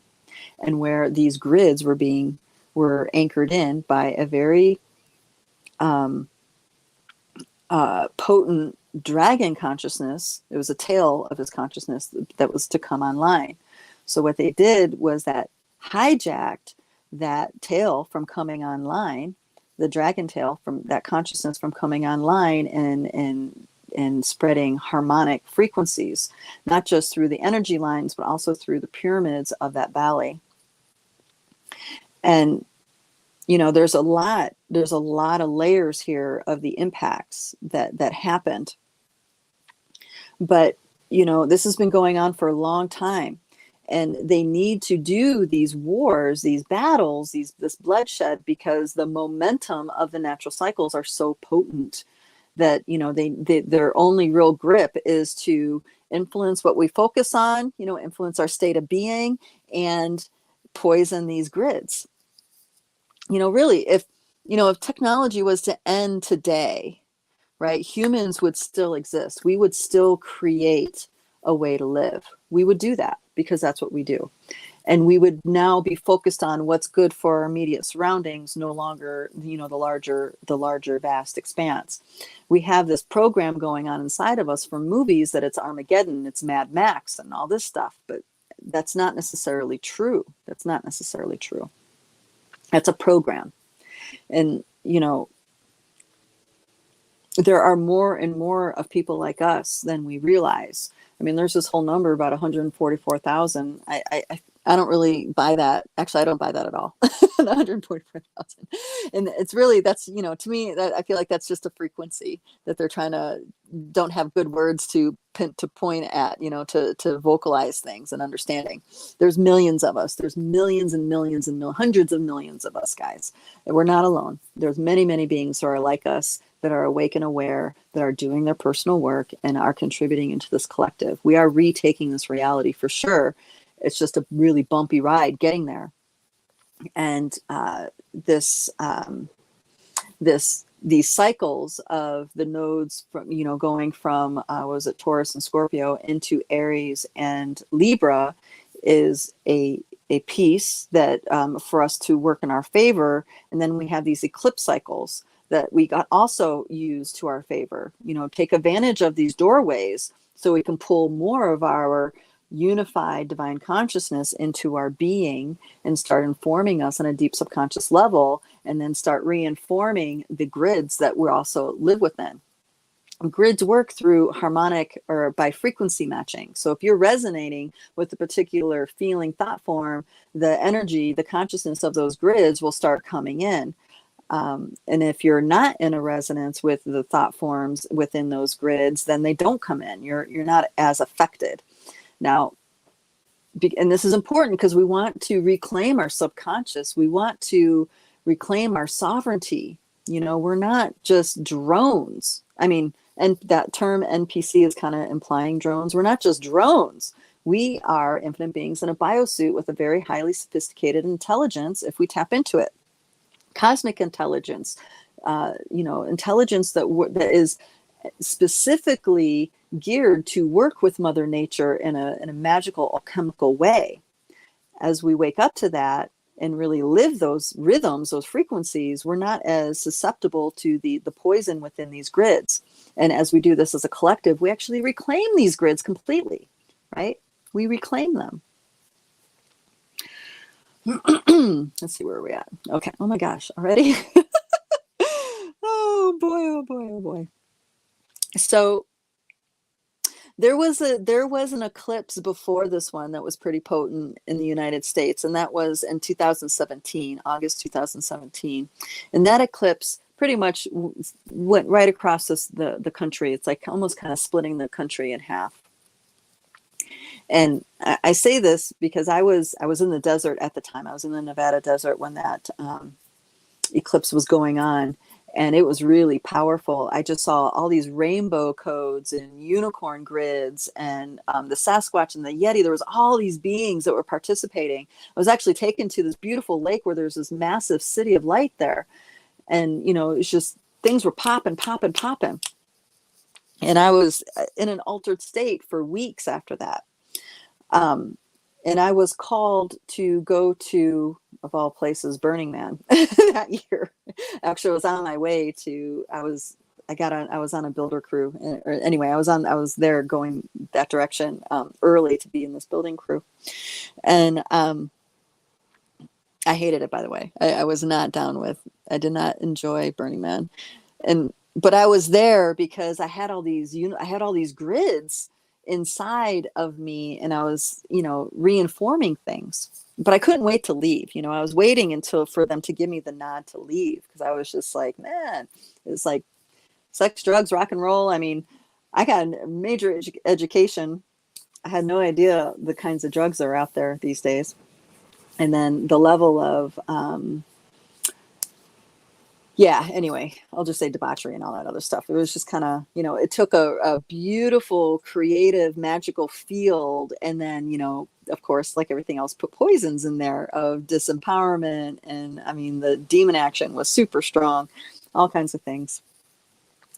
and where these grids were anchored in by a very potent dragon consciousness. It was a tail of his consciousness that was to come online. So what they did was that hijacked that tail from coming online, the dragon tail from that consciousness from coming online, and spreading harmonic frequencies, not just through the energy lines, but also through the pyramids of that valley. And, there's a lot of layers here of the impacts that happened. But, this has been going on for a long time, and they need to do these wars, these battles, this bloodshed, because the momentum of the natural cycles are so potent that their only real grip is to influence what we focus on, influence our state of being, and poison these grids. Really, if technology was to end today, right, humans would still exist. We would still create a way to live. We would do that because that's what we do. And we would now be focused on what's good for our immediate surroundings, no longer, the larger vast expanse. We have this program going on inside of us for movies that it's Armageddon, it's Mad Max, and all this stuff. But that's not necessarily true. That's not necessarily true. That's a program. And, there are more and more of people like us than we realize. I mean, there's this whole number about 144,000. I don't really buy that. Actually, I don't buy that at all. The 144,000. And it's really, that's, to me, that I feel like that's just a frequency that they're trying to, don't have good words to point at, to vocalize things and understanding. There's millions of us. There's millions and millions and hundreds of millions of us, guys. And we're not alone. There's many, many beings who are like us, that are awake and aware, that are doing their personal work and are contributing into this collective. We are retaking this reality for sure. It's just a really bumpy ride getting there. And these cycles of the nodes from, going from, was it Taurus and Scorpio into Aries and Libra is a piece that for us to work in our favor. And then we have these eclipse cycles that we got also use to our favor, take advantage of these doorways so we can pull more of our unified divine consciousness into our being and start informing us on a deep subconscious level, and then start reinforming the grids that we also live within. Grids work through harmonic or by frequency matching. So if you're resonating with a particular feeling thought form, the energy, the consciousness of those grids will start coming in. And if you're not in a resonance with the thought forms within those grids, then they don't come in. You're not as affected. Now, and this is important because we want to reclaim our subconscious. We want to reclaim our sovereignty. We're not just drones. I mean, and that term NPC is kind of implying drones. We're not just drones. We are infinite beings in a biosuit with a very highly sophisticated intelligence if we tap into it. Cosmic intelligence, intelligence that is specifically geared to work with Mother Nature in a magical alchemical way. As we wake up to that and really live those rhythms, those frequencies, we're not as susceptible to the poison within these grids. And as we do this as a collective, we actually reclaim these grids completely, right? We reclaim them. Let's see, where are we at? Okay. Oh my gosh, already? Oh boy, oh boy, oh boy. So there was an eclipse before this one that was pretty potent in the United States, and that was in 2017, August 2017. And that eclipse pretty much went right across the country. It's like almost kind of splitting the country in half. And I say this because I was in the desert at the time. I was in the Nevada desert when that eclipse was going on, and it was really powerful. I just saw all these rainbow codes and unicorn grids, and the Sasquatch and the Yeti. There was all these beings that were participating. I was actually taken to this beautiful lake where there's this massive city of light there, and it's just things were popping, popping, popping. And I was in an altered state for weeks after that. And I was called to go to, of all places, Burning Man that year. Actually, I was on my way to, I was on a builder crew. Anyway, I was there going that direction early to be in this building crew. And I hated it, by the way. I was not down with, I did not enjoy Burning Man. But I was there because I had all these grids inside of me, and I was, reinforming things, but I couldn't wait to leave. I was waiting for them to give me the nod to leave, because I was just like, man, it's like sex, drugs, rock and roll. I mean, I got a major education. I had no idea the kinds of drugs that are out there these days. And then the level of, anyway, I'll just say debauchery and all that other stuff. It was just kind of, it took a beautiful, creative, magical field. And then, of course, like everything else, put poisons in there of disempowerment. And I mean, the demon action was super strong, all kinds of things.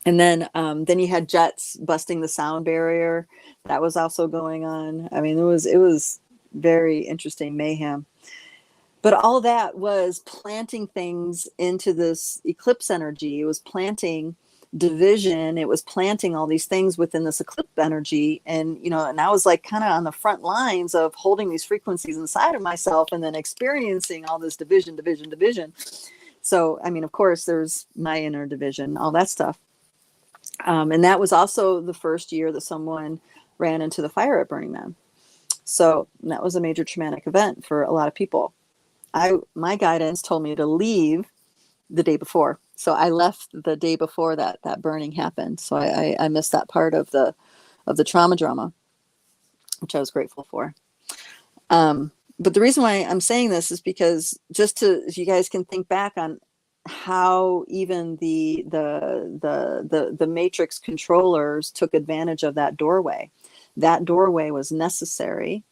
And then you had jets busting the sound barrier. That was also going on. I mean, it was very interesting mayhem. But all that was planting things into this eclipse energy. It was planting division. It was planting all these things within this eclipse energy. And, and I was like kind of on the front lines of holding these frequencies inside of myself and then experiencing all this division. So, I mean, of course, there's my inner division, all that stuff. And that was also the first year that someone ran into the fire at Burning Man. So that was a major traumatic event for a lot of people. My guidance told me to leave the day before. So I left the day before that burning happened. So I missed that part of the trauma drama, which I was grateful for. But the reason why I'm saying this is because if you guys can think back on how even the matrix controllers took advantage of that doorway. That doorway was necessary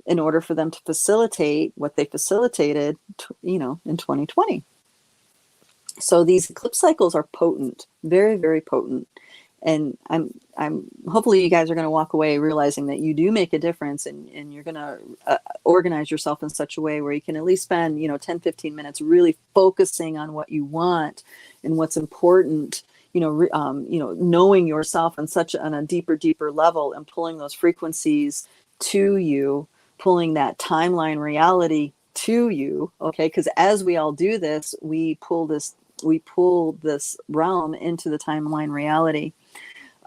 in order for them to facilitate what they facilitated, in 2020. So these eclipse cycles are potent, very, very potent. And I'm hopefully you guys are going to walk away realizing that you do make a difference, and you're going to organize yourself in such a way where you can at least spend 10, 15 minutes really focusing on what you want and what's important, knowing yourself on a deeper level, and pulling those frequencies to you, pulling that timeline reality to you. Okay, because as we all do this, we pull this realm into the timeline reality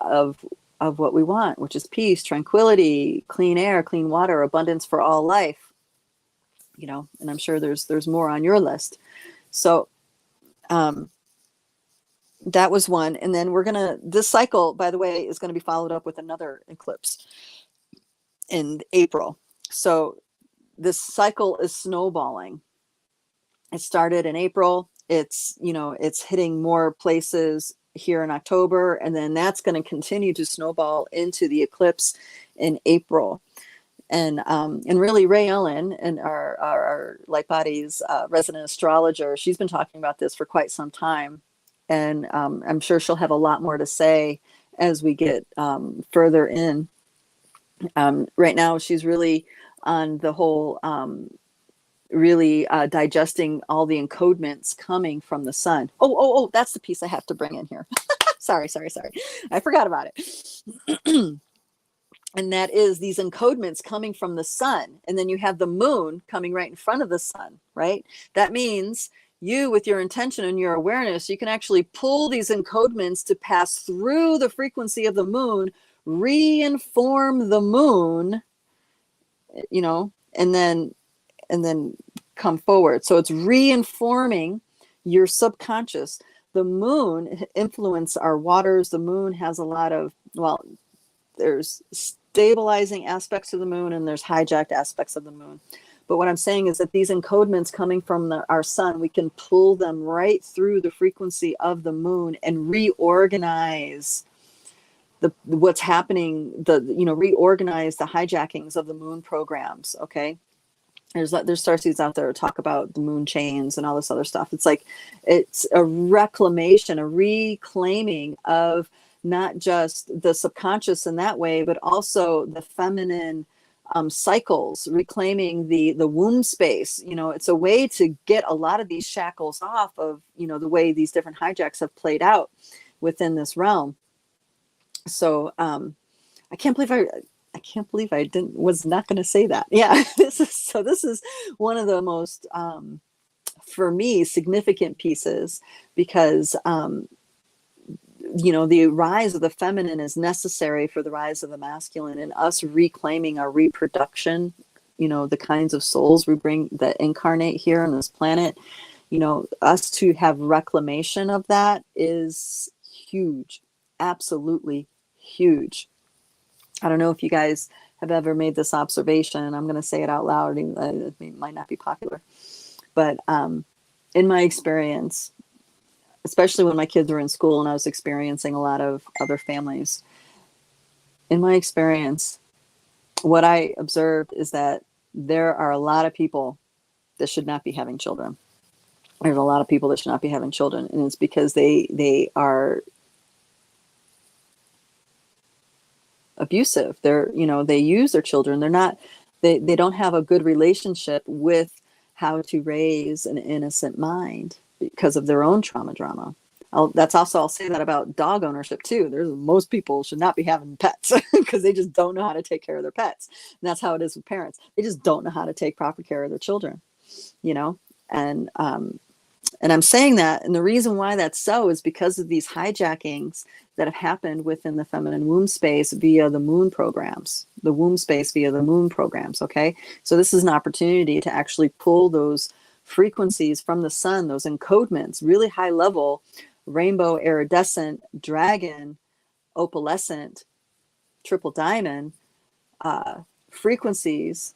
of what we want, which is peace, tranquility, clean air, clean water, abundance for all life. And I'm sure there's more on your list. So that was one. And then this cycle, by the way, is going to be followed up with another eclipse in April. So this cycle is snowballing. It started in April. It's hitting more places here in October, and then that's going to continue to snowball into the eclipse in April. And really, Ray Ellen, and our Light Bodies resident astrologer, she's been talking about this for quite some time, and I'm sure she'll have a lot more to say as we get further in. Right now, she's really on the whole. Really digesting all the encodements coming from the sun. Oh, that's the piece I have to bring in here. Sorry. I forgot about it. And that is these encodements coming from the sun. And then you have the moon coming right in front of the sun, right? That means you, with your intention and your awareness, you can actually pull these encodements to pass through the frequency of the moon, reinform the moon, and then come forward. So it's reinforming your subconscious. The moon influences our waters. The moon has a lot of, there's stabilizing aspects of the moon, and there's hijacked aspects of the moon. But what I'm saying is that these encodements coming from our sun, we can pull them right through the frequency of the moon and reorganize what's happening, reorganize the hijackings of the moon programs. Okay. There's starseeds out there who talk about the moon chains and all this other stuff. It's a reclamation, a reclaiming of not just the subconscious in that way, but also the feminine cycles, reclaiming the womb space. It's a way to get a lot of these shackles off of, the way these different hijacks have played out within this realm. So I can't believe I was not going to say that. Yeah. This is one of the most, for me, significant pieces, because, the rise of the feminine is necessary for the rise of the masculine, and us reclaiming our reproduction, the kinds of souls we bring that incarnate here on this planet, us to have reclamation of that is huge. Absolutely huge. I don't know if you guys have ever made this observation, and I'm going to say it out loud. It might not be popular, but in my experience, especially when my kids were in school and I was experiencing a lot of other families, in my experience, what I observed is that there are a lot of people that should not be having children. There's a lot of people that should not be having children, and it's because they are abusive. They use their children. They don't have a good relationship with how to raise an innocent mind because of their own trauma drama. I'll say that about dog ownership too. Most people should not be having pets because they just don't know how to take care of their pets. And that's how it is with parents. They just don't know how to take proper care of their children, and And I'm saying that, and the reason why that's so is because of these hijackings that have happened within the feminine womb space via the moon programs, the womb space via the moon programs. Okay. So this is an opportunity to actually pull those frequencies from the sun, those encodements, really high level, rainbow, iridescent, dragon, opalescent, triple diamond frequencies,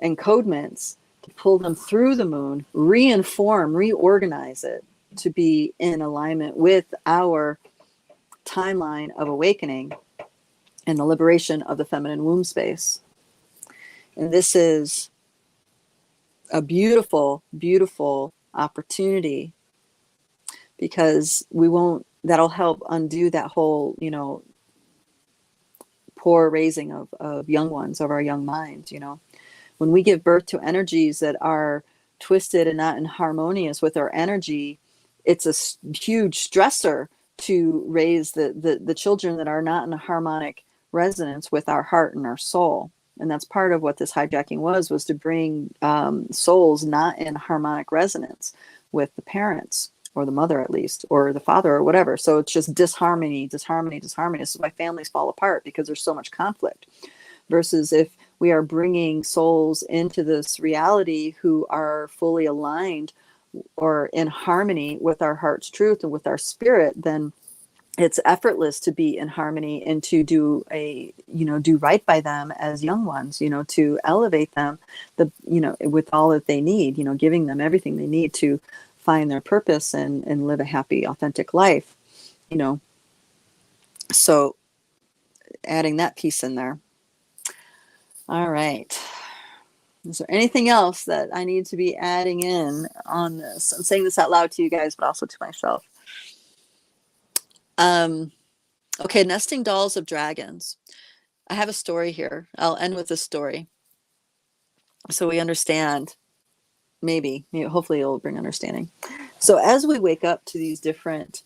encodements, to pull them through the moon, reinform, reorganize it to be in alignment with our timeline of awakening and the liberation of the feminine womb space. And this is a beautiful, beautiful opportunity, because that'll help undo that whole, poor raising of young ones, of our young minds. When we give birth to energies that are twisted and not in harmonious with our energy, it's a huge stressor to raise the children that are not in a harmonic resonance with our heart and our soul. And that's part of what this hijacking was to bring souls not in harmonic resonance with the parents, or the mother at least, or the father, or whatever. So it's just disharmony. This is why families fall apart, because there's so much conflict. Versus if we are bringing souls into this reality who are fully aligned or in harmony with our heart's truth and with our spirit, then it's effortless to be in harmony and to do right by them as young ones, to elevate them, with all that they need, giving them everything they need to find their purpose and live a happy, authentic life, So adding that piece in there. All right. Is there anything else that I need to be adding in on this? I'm saying this out loud to you guys, but also to myself. Okay, nesting dolls of dragons. I have a story here. I'll end with this story, so we understand. Maybe hopefully it'll bring understanding. So as we wake up to these different,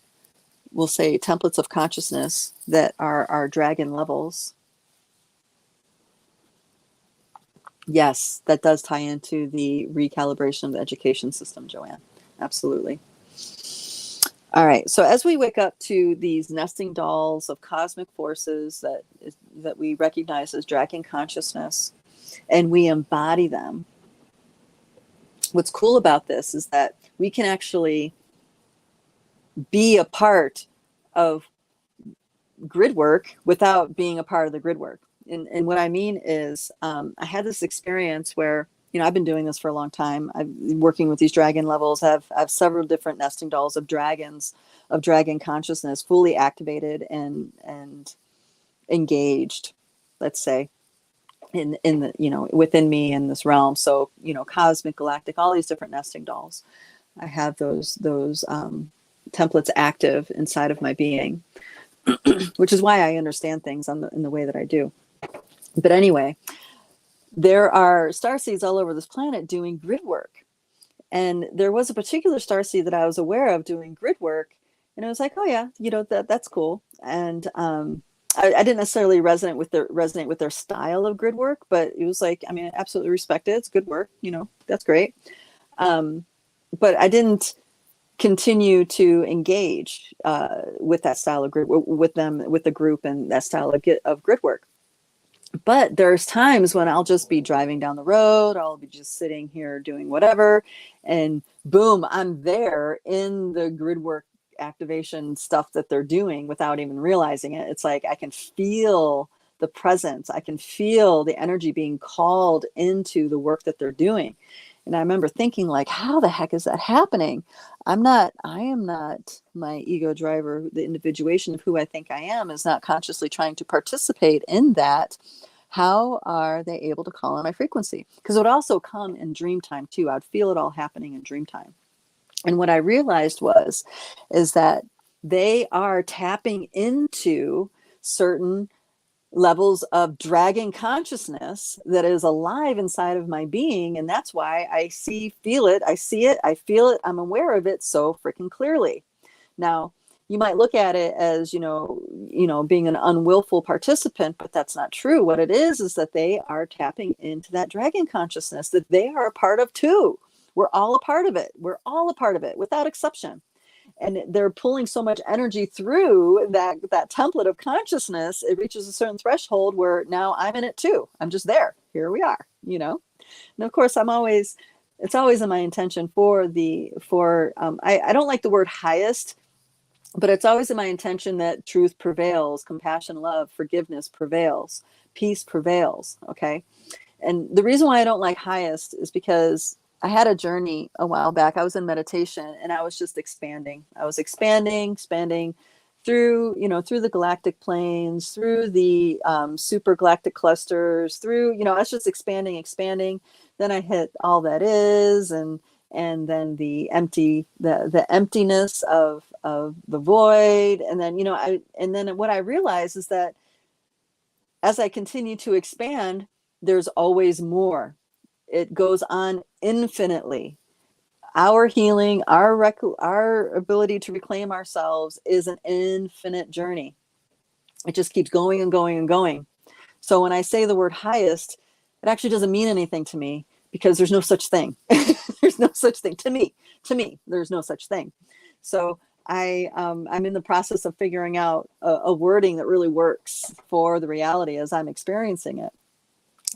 we'll say, templates of consciousness that are our dragon levels. Yes, that does tie into the recalibration of the education system, Joanne. Absolutely. All right. So as we wake up to these nesting dolls of cosmic forces that we recognize as dragon consciousness, and we embody them, what's cool about this is that we can actually be a part of grid work without being a part of the grid work. And what I mean is, I had this experience where, I've been doing this for a long time. I'm working with these dragon levels. I have several different nesting dolls of dragons, of dragon consciousness, fully activated and engaged, let's say, in the, within me in this realm. So, cosmic, galactic, all these different nesting dolls. I have those templates active inside of my being, which is why I understand things in the way that I do. But anyway, there are starseeds all over this planet doing grid work. And there was a particular starseed that I was aware of doing grid work. And I was like, oh yeah, that's cool. And I didn't necessarily resonate with their style of grid work, but it was like, I absolutely respect it. It's good work. That's great. But I didn't continue to engage with that style of grid with them, with the group, and that style of grid work. But there's times when I'll just be driving down the road, I'll be just sitting here doing whatever, and boom, I'm there in the grid work activation stuff that they're doing without even realizing it. It's like I can feel the presence. I can feel the energy being called into the work that they're doing. And I remember thinking, like, how the heck is that happening? I am not my ego driver. The individuation of who I think I am is not consciously trying to participate in that. How are they able to call on my frequency? Because it would also come in dream time too. I'd feel it all happening in dream time. And what I realized is that they are tapping into certain levels of dragon consciousness that is alive inside of my being. And that's why I feel it, I feel it, I'm aware of it so freaking clearly. Now, you might look at it as, being an unwillful participant, but that's not true. What it is that they are tapping into that dragon consciousness that they are a part of too. We're all a part of it. We're all a part of it without exception. And they're pulling so much energy through that template of consciousness, it reaches a certain threshold where now I'm in it too. I'm just there. Here we are, you know? And of course, it's always in my intention I don't like the word highest, but it's always in my intention that truth prevails, compassion, love, forgiveness prevails, peace prevails. Okay. And the reason why I don't like highest is because I had a journey a while back. I was in meditation and I was just expanding. I was expanding through, through the galactic planes, through the super galactic clusters, through, I was just expanding. Then I hit all that is, and then the emptiness of the void. And then, and then what I realized is that as I continue to expand, there's always more. It goes on infinitely. Our healing, our ability to reclaim ourselves is an infinite journey. It just keeps going and going and going. So when I say the word highest, it actually doesn't mean anything to me because there's no such thing. There's no such thing to me. There's no such thing. So I'm in the process of figuring out a wording that really works for the reality as I'm experiencing it.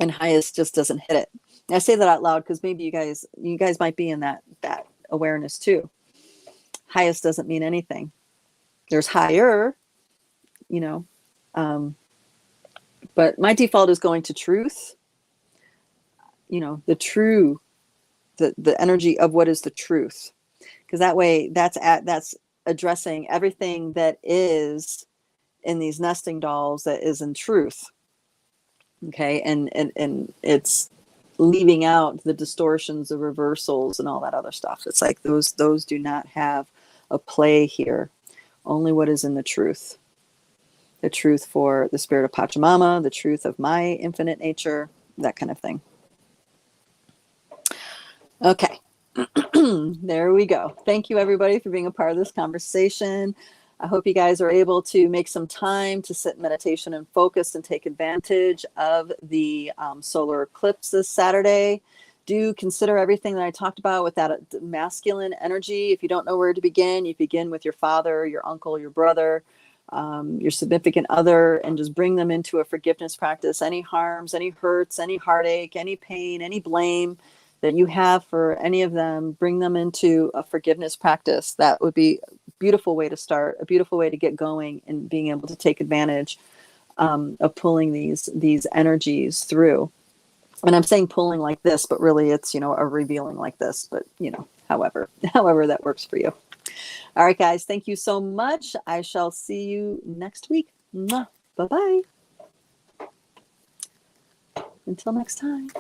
And highest just doesn't hit it. And I say that out loud because maybe you guys might be in that awareness too. Highest doesn't mean anything. There's higher, but my default is going to truth. The true, the energy of what is the truth, because that way that's addressing everything that is in these nesting dolls that is in truth. Okay, and it's leaving out the distortions, the reversals, and all that other stuff. It's like those do not have a play here. Only what is in the truth. The truth for the spirit of Pachamama, the truth of my infinite nature, that kind of thing. Okay. There we go. Thank you, everybody, for being a part of this conversation. I hope you guys are able to make some time to sit in meditation and focus and take advantage of the solar eclipse this Saturday. Do consider everything that I talked about with that masculine energy. If you don't know where to begin, you begin with your father, your uncle, your brother, your significant other, and just bring them into a forgiveness practice. Any harms, any hurts, any heartache, any pain, any blame that you have for any of them, bring them into a forgiveness practice. That would be a beautiful way to start, a beautiful way to get going and being able to take advantage of pulling these energies through. And I'm saying pulling like this, but really it's, a revealing like this, but however that works for you. All right, guys, thank you so much. I shall see you next week. Bye-bye. Until next time.